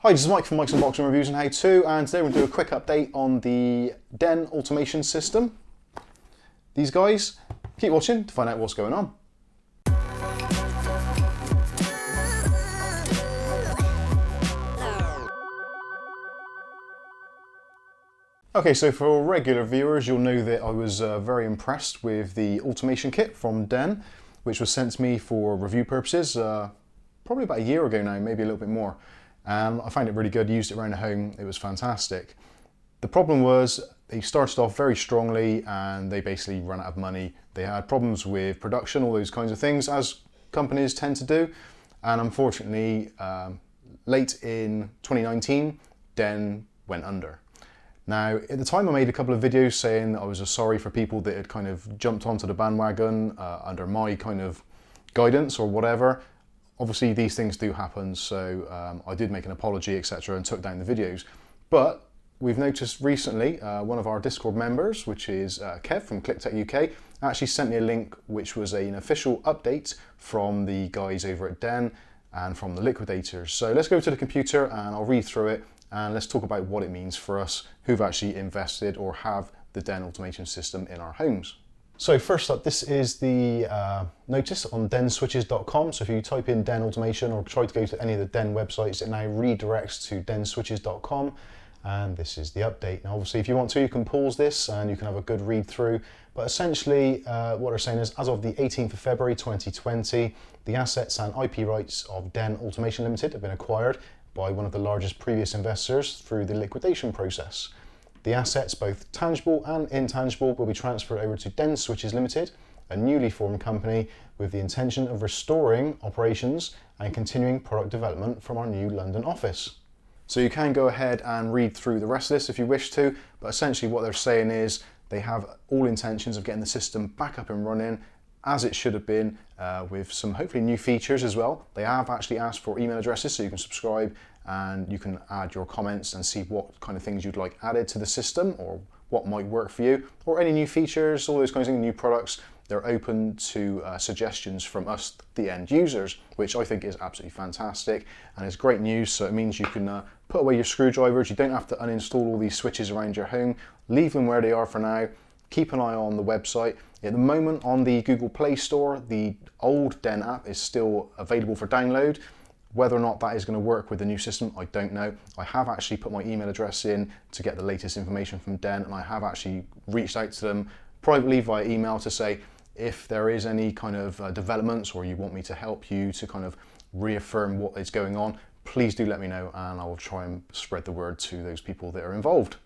Hi, this is Mike from Mike's Unboxing Reviews and How To, and today we're going to do a quick update on the Den automation system. These guys, keep watching to find out what's going on. Okay, so for regular viewers, you'll know that I was very impressed with the automation kit from Den, which was sent to me for review purposes probably about a year ago now, maybe a little bit more. I found it really good, used it around the home, it was fantastic. The problem was they started off very strongly and they basically ran out of money. They had problems with production, all those kinds of things, as companies tend to do. And unfortunately, late in 2019, Den went under. Now, at the time I made a couple of videos saying that I was sorry for people that had kind of jumped onto the bandwagon under my kind of guidance or whatever. Obviously these things do happen, so I did make an apology, etc., and took down the videos. But we've noticed recently, one of our Discord members, which is Kev from ClickTech UK, actually sent me a link which was an official update from the guys over at Den and from the liquidators. So let's go to the computer and I'll read through it and let's talk about what it means for us who've actually invested or have the Den automation system in our homes. So first up, this is the notice on denswitches.com. So if you type in Den automation or try to go to any of the Den websites, it now redirects to denswitches.com. And this is the update. Now, obviously, if you want to, you can pause this and you can have a good read through. But essentially, what they're saying is, as of the 18th of February 2020, the assets and IP rights of Den Automation Limited have been acquired by one of the largest previous investors through the liquidation process. The assets, both tangible and intangible, will be transferred over to Den Switches Limited, a newly formed company with the intention of restoring operations and continuing product development from our new London office. So you can go ahead and read through the rest of this if you wish to, but essentially what they're saying is they have all intentions of getting the system back up and running as it should have been, with some hopefully new features as well. They have actually asked for email addresses so you can subscribe and you can add your comments and see what kind of things you'd like added to the system or what might work for you, or any new features, all those kinds of new products. They're open to suggestions from us, the end users, which I think is absolutely fantastic and it's great news. So it means you can put away your screwdrivers, you don't have to uninstall all these switches around your home, leave them where they are for now, keep an eye on the website. At the moment on the Google Play Store, the old Den app is still available for download. Whether or not that is going to work with the new system, I don't know. I have actually put my email address in to get the latest information from Den, and I have actually reached out to them privately via email to say if there is any kind of developments or you want me to help you to kind of reaffirm what is going on, please do let me know and I will try and spread the word to those people that are involved.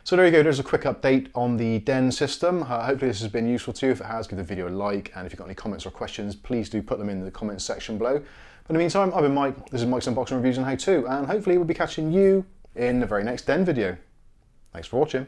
So there you go, there's a quick update on the Den system. Hopefully this has been useful to you. If it has, give the video a like, and if you've got any comments or questions, please do put them in the comments section below. But in the meantime, I've been Mike, this is Mike's Unboxing Reviews and How To, and hopefully we'll be catching you in the very next Den video. Thanks for watching.